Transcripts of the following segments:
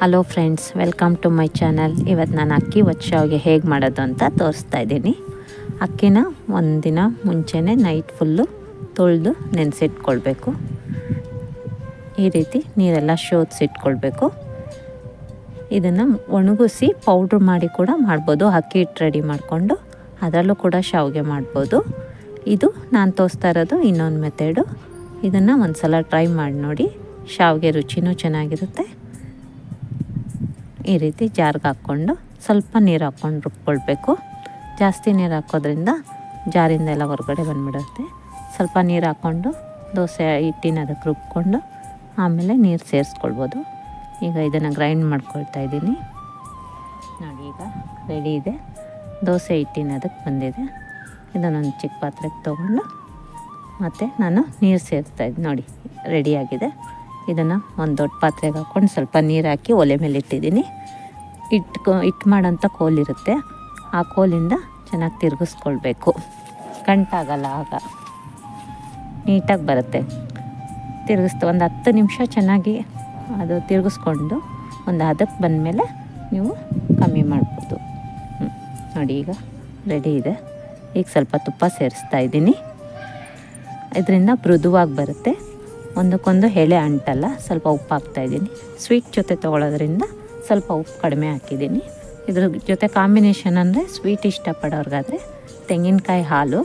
Hello friends, welcome to my channel. ಇವತ್ತು ನಾನು ಅಕ್ಕಿ ಶಾವಿಗೆ ಹೇಗೆ ಮಾಡೋದು ಅಂತ ತೋರಿಸ್ತಾ ಇದ್ದೀನಿ. ಅಕ್ಕಿನ ಒಂದಿನ ಮುಂಚೆನೇ ನೈಟ್ ಫುಲ್ಲು ತೊಳೆದು ನೆನೆಸಿಟ್ಕೊಳ್ಬೇಕು. ಈ ರೀತಿ ನೀರೆಲ್ಲ ಶೋಧಿಸಿಟ್ಕೊಳ್ಬೇಕು. ಇದನ್ನು ಒಣಗಿಸಿ ಪೌಡ್ರ್ ಮಾಡಿ ಕೂಡ ಮಾಡ್ಬೋದು. ಅಕ್ಕಿ ಹಿಟ್ಟು ರೆಡಿ ಮಾಡಿಕೊಂಡು ಅದರಲ್ಲೂ ಕೂಡ ಶಾವಿಗೆ ಮಾಡ್ಬೋದು. ಇದು ನಾನು ತೋರಿಸ್ತಾ ಇರೋದು ಇನ್ನೊಂದು ಮೆಥಡು. ಇದನ್ನು ಒಂದು ಸಲ ಟ್ರೈ ಮಾಡಿ ನೋಡಿ. ಶಾವಿಗೆ ರುಚಿನೂ ಚೆನ್ನಾಗಿರುತ್ತೆ. ಈ ರೀತಿ ಜಾರ್ಗೆ ಹಾಕ್ಕೊಂಡು ಸ್ವಲ್ಪ ನೀರು ಹಾಕ್ಕೊಂಡು ರುಬ್ಕೊಳ್ಬೇಕು. ಜಾಸ್ತಿ ನೀರು ಹಾಕೋದ್ರಿಂದ ಜಾರಿಂದ ಎಲ್ಲ ಹೊರಗಡೆ ಬಂದುಬಿಡುತ್ತೆ. ಸ್ವಲ್ಪ ನೀರು ಹಾಕ್ಕೊಂಡು ದೋಸೆ ಹಿಟ್ಟಿನ ಅದಕ್ಕೆ ರುಬ್ಕೊಂಡು ಆಮೇಲೆ ನೀರು ಸೇರಿಸ್ಕೊಳ್ಬೋದು. ಈಗ ಇದನ್ನು ಗ್ರೈಂಡ್ ಮಾಡ್ಕೊಳ್ತಾ ಇದ್ದೀನಿ. ನೋಡಿ, ಈಗ ರೆಡಿ ಇದೆ. ದೋಸೆ ಹಿಟ್ಟಿನ ಅದಕ್ಕೆ ಬಂದಿದೆ. ಇದನ್ನೊಂದು ಚಿಕ್ಕ ಪಾತ್ರೆಗೆ ತೊಗೊಂಡು ಮತ್ತು ನಾನು ನೀರು ಸೇರಿಸ್ತಾಯಿದ್ದೆ. ನೋಡಿ, ರೆಡಿಯಾಗಿದೆ. ಇದನ್ನು ಒಂದು ದೊಡ್ಡ ಪಾತ್ರೆಗೆ ಹಾಕ್ಕೊಂಡು ಸ್ವಲ್ಪ ನೀರು ಹಾಕಿ ಒಲೆ ಮೇಲೆ ಇಟ್ಟಿದ್ದೀನಿ. ಹಿಟ್ಟು ಮಾಡೋಂಥ ಕೋಲಿರುತ್ತೆ, ಆ ಕೋಲಿಂದ ಚೆನ್ನಾಗಿ ತಿರುಗಿಸ್ಕೊಳ್ಬೇಕು. ಗಂಟಾಗಲ್ಲ, ಆಗ ನೀಟಾಗಿ ಬರುತ್ತೆ. ಒಂದು 10 ನಿಮಿಷ ಚೆನ್ನಾಗಿ ಅದು ತಿರುಗಿಸ್ಕೊಂಡು ಒಂದು ಹದಕ್ಕೆ ಬಂದಮೇಲೆ ನೀವು ಕಮ್ಮಿ ಮಾಡ್ಬೋದು. ನೋಡಿ, ಈಗ ರೆಡಿ ಇದೆ. ಈಗ ಸ್ವಲ್ಪ ತುಪ್ಪ ಸೇರಿಸ್ತಾ ಇದ್ದೀನಿ. ಇದರಿಂದ ಮೃದುವಾಗಿ ಬರುತ್ತೆ, ಒಂದಕ್ಕೊಂದು ಎಳೆ ಅಂಟಲ್ಲ. ಸ್ವಲ್ಪ ಉಪ್ಪು ಹಾಕ್ತಾಯಿದ್ದೀನಿ. ಸ್ವೀಟ್ ಜೊತೆ ತೊಗೊಳೋದ್ರಿಂದ ಸ್ವಲ್ಪ ಉಪ್ಪು ಕಡಿಮೆ ಹಾಕಿದ್ದೀನಿ. ಇದ್ರ ಜೊತೆ ಕಾಂಬಿನೇಷನ್ ಅಂದರೆ ಸ್ವೀಟ್ ಇಷ್ಟಪಡೋರ್ಗಾದರೆ ತೆಂಗಿನಕಾಯಿ ಹಾಲು,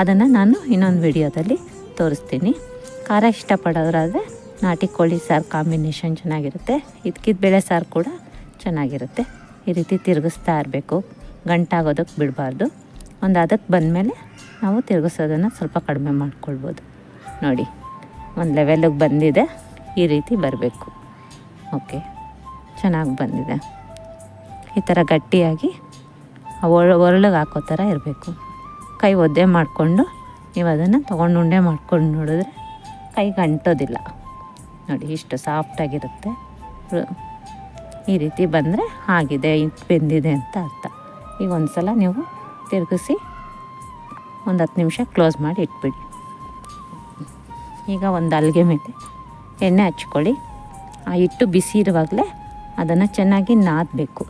ಅದನ್ನು ನಾನು ಇನ್ನೊಂದು ವಿಡಿಯೋದಲ್ಲಿ ತೋರಿಸ್ತೀನಿ. ಖಾರ ಇಷ್ಟಪಡೋರಾದರೆ ನಾಟಿ ಕೋಳಿ ಸಾರು ಕಾಂಬಿನೇಷನ್ ಚೆನ್ನಾಗಿರುತ್ತೆ. ಇದಕ್ಕಿದ ಬೇಳೆ ಸಾರು ಕೂಡ ಚೆನ್ನಾಗಿರುತ್ತೆ. ಈ ರೀತಿ ತಿರುಗಿಸ್ತಾ ಇರಬೇಕು, ಗಂಟಾಗೋದಕ್ಕೆ ಬಿಡಬಾರ್ದು. ಒಂದು ಅದಕ್ಕೆ ಬಂದಮೇಲೆ ನಾವು ತಿರುಗಿಸೋದನ್ನು ಸ್ವಲ್ಪ ಕಡಿಮೆ ಮಾಡ್ಕೊಳ್ಬೋದು. ನೋಡಿ, ಒಂದು ಲೆವೆಲಿಗೆ ಬಂದಿದೆ. ಈ ರೀತಿ ಬರಬೇಕು. ಓಕೆ, ಚೆನ್ನಾಗಿ ಬಂದಿದೆ. ಈ ಥರ ಗಟ್ಟಿಯಾಗಿ ಒರಳಿಗೆ ಹಾಕೋ ಥರ ಇರಬೇಕು. ಕೈ ಒದ್ದೆ ಮಾಡಿಕೊಂಡು ನೀವು ಅದನ್ನು ತೊಗೊಂಡು ಉಂಡೆ ಮಾಡ್ಕೊಂಡು ನೋಡಿದ್ರೆ ಕೈಗೆ ಅಂಟೋದಿಲ್ಲ. ನೋಡಿ, ಇಷ್ಟು ಸಾಫ್ಟಾಗಿರುತ್ತೆ. ಈ ರೀತಿ ಬಂದರೆ ಆಗಿದೆ, ಹಿಟ್ಟು ಬೆಂದಿದೆ ಅಂತ ಅರ್ಥ. ಈಗ ಒಂದು ಸಲ ನೀವು ತಿರುಗಿಸಿ ಒಂದು 10 ನಿಮಿಷ ಕ್ಲೋಸ್ ಮಾಡಿ ಇಟ್ಬಿಡಿ. ಈಗ ಒಂದು ಹಲ್ಗೆ ಮೇಲೆ ಎಣ್ಣೆ ಹಚ್ಕೊಳ್ಳಿ. ಆ ಹಿಟ್ಟು ಬಿಸಿ ಇರುವಾಗಲೇ ಅದನ್ನು ಚೆನ್ನಾಗಿ ನಾದಬೇಕು.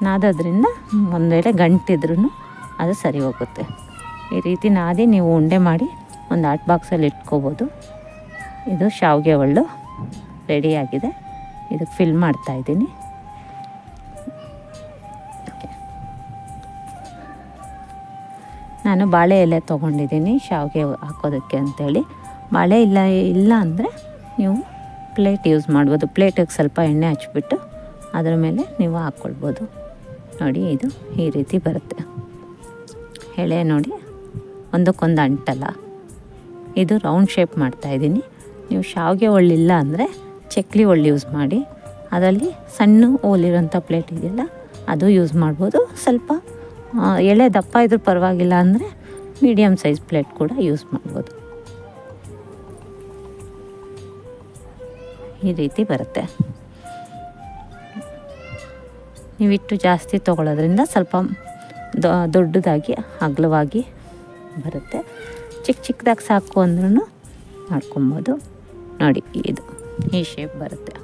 ನಾದೋದ್ರಿಂದ ಒಂದು ವೇಳೆ ಗಂಟಿದ್ರೂ ಅದು ಸರಿ ಹೋಗುತ್ತೆ. ಈ ರೀತಿ ನಾದಿ ನೀವು ಉಂಡೆ ಮಾಡಿ ಒಂದು ಹಾಟ್ ಬಾಕ್ಸಲ್ಲಿ ಇಟ್ಕೋಬೋದು. ಇದು ಶಾವಿಗೆ ಒಳ್ಳು ರೆಡಿಯಾಗಿದೆ. ಇದಕ್ಕೆ ಫಿಲ್ ಮಾಡ್ತಾಯಿದ್ದೀನಿ. ನಾನು ಬಾಳೆ ಎಲೆ ತೊಗೊಂಡಿದ್ದೀನಿ ಶಾವಿಗೆ ಹಾಕೋದಕ್ಕೆ ಅಂಥೇಳಿ. ಬಾಳೆ ಇಲ್ಲ ಅಂದರೆ ನೀವು ಪ್ಲೇಟ್ ಯೂಸ್ ಮಾಡ್ಬೋದು. ಪ್ಲೇಟಿಗೆ ಸ್ವಲ್ಪ ಎಣ್ಣೆ ಹಚ್ಬಿಟ್ಟು ಅದರ ಮೇಲೆ ನೀವು ಹಾಕ್ಕೊಳ್ಬೋದು. ನೋಡಿ, ಇದು ಈ ರೀತಿ ಬರುತ್ತೆ. ಎಳೆ ನೋಡಿ, ಒಂದಕ್ಕೊಂದು ಅಂಟಲ್ಲ. ಇದು ರೌಂಡ್ ಶೇಪ್ ಮಾಡ್ತಾಯಿದ್ದೀನಿ. ನೀವು ಶಾವಿಗೆ ಒಳ್ಳಿಲ್ಲ ಅಂದರೆ ಚಕ್ಲಿ ಒಳ್ಳು ಯೂಸ್ ಮಾಡಿ. ಅದರಲ್ಲಿ ಸಣ್ಣ ಹೋಲಿರೋಂಥ ಪ್ಲೇಟ್ ಇದೆಯಲ್ಲ, ಅದು ಯೂಸ್ ಮಾಡ್ಬೋದು. ಸ್ವಲ್ಪ ಎಳೆ ದಪ್ಪ ಇದ್ರೂ ಪರವಾಗಿಲ್ಲ ಅಂದರೆ ಮೀಡಿಯಮ್ ಸೈಜ್ ಪ್ಲೇಟ್ ಕೂಡ ಯೂಸ್ ಮಾಡ್ಬೋದು. ಈ ರೀತಿ ಬರುತ್ತೆ. ನೀವು ಹಿಟ್ಟು ಜಾಸ್ತಿ ತೊಗೊಳೋದ್ರಿಂದ ಸ್ವಲ್ಪ ದೊಡ್ಡದಾಗಿ ಅಗಲವಾಗಿ ಬರುತ್ತೆ. ಚಿಕ್ಕದಾಗಿ ಸಾಕು ಅಂದ್ರೂ ಮಾಡ್ಕೊಬೋದು. ನೋಡಿ, ಇದು ಈ ಶೇಪ್ ಬರುತ್ತೆ.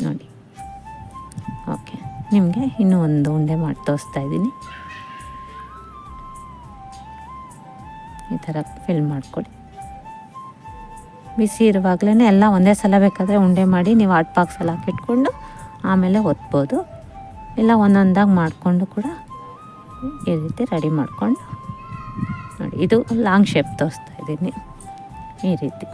ನೋಡಿ, ಓಕೆ. ನಿಮಗೆ ಇನ್ನೂ ಒಂದು ಉಂಡೆ ಮಾಡಿ ತೋರಿಸ್ತಾ ಇದ್ದೀನಿ. ಈ ಥರ ಫಿಲ್ ಮಾಡ್ಕೊಳ್ಳಿ. ಬಿಸಿ ಇರುವಾಗಲೇ ಎಲ್ಲ ಒಂದೇ ಸಲ ಬೇಕಾದರೆ ಉಂಡೆ ಮಾಡಿ ನೀವು ಹಾಟ್ ಬಾಕ್ಸಲ್ಲಿ ಹಾಕಿಟ್ಕೊಂಡು ಆಮೇಲೆ ಒತ್ಬೋದು. ಇಲ್ಲ ಒಂದೊಂದಾಗಿ ಮಾಡಿಕೊಂಡು ಕೂಡ ಈ ರೀತಿ ರೆಡಿ ಮಾಡಿಕೊಂಡು ನೋಡಿ, ಇದು ಲಾಂಗ್ ಶೇಪ್ ತೋರಿಸ್ತಾ ಇದ್ದೀನಿ. ಈ ರೀತಿ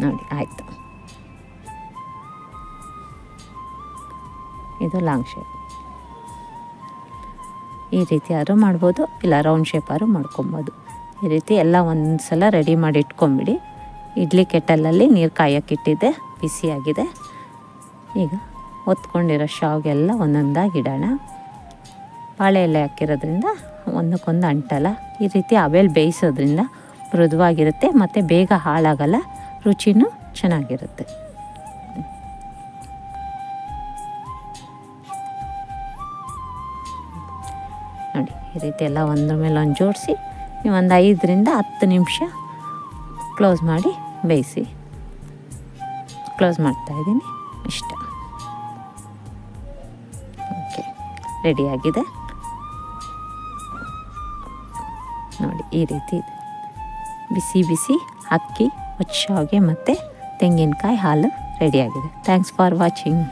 ನೋಡಿ, ಆಯಿತು. ಇದು ಲಾಂಗ್ ಶೇಪ್. ಈ ರೀತಿ ಆದ್ರೂ ಮಾಡ್ಬೋದು, ಇಲ್ಲ ರೌಂಡ್ ಶೇಪ್ ಆದ್ರೂ ಮಾಡ್ಕೊಬೋದು. ಈ ರೀತಿ ಎಲ್ಲ ಒಂದು ಸಲ ರೆಡಿ ಮಾಡಿ ಇಟ್ಕೊಂಬಿಡಿ. ಇಡ್ಲಿ ಕೆಟಲಲ್ಲಿ ನೀರು ಕಾಯೋಕ್ಕಿಟ್ಟಿದ್ದೆ, ಬಿಸಿಯಾಗಿದೆ. ಈಗ ಒತ್ಕೊಂಡಿರೋ ಶಾವಿಗೆಲ್ಲ ಒಂದೊಂದಾಗಿ ಇಡೋಣ. ಬಾಳೆ ಎಲೆ ಹಾಕಿರೋದ್ರಿಂದ ಒಂದಕ್ಕೊಂದು ಅಂಟಲ್ಲ. ಈ ರೀತಿ ಅವೆಲ್ ಬೇಯಿಸೋದ್ರಿಂದ ಮೃದುವಾಗಿರುತ್ತೆ ಮತ್ತು ಬೇಗ ಹಾಳಾಗಲ್ಲ, ರುಚಿನೂ ಚೆನ್ನಾಗಿರುತ್ತೆ. ನೋಡಿ, ಈ ರೀತಿ ಎಲ್ಲ ಒಂದ್ರ ಮೇಲೆ ಒಂದು ಜೋಡಿಸಿ ನೀವು ಒಂದು 5 ರಿಂದ 10 ನಿಮಿಷ ಕ್ಲೋಸ್ ಮಾಡಿ ಬೇಯಿಸಿ. ಕ್ಲೋಸ್ ಮಾಡ್ತಾಯಿದ್ದೀನಿ. ಇಷ್ಟ. ಓಕೆ, ರೆಡಿಯಾಗಿದೆ ನೋಡಿ. ಈ ರೀತಿ ಇದೆ. ಬಿಸಿ ಬಿಸಿ ಅಕ್ಕಿ, ಶಾವಿಗೆ ಮತ್ತು ತೆಂಗಿನಕಾಯಿ ಹಾಲು ರೆಡಿಯಾಗಿದೆ. Thanks for watching.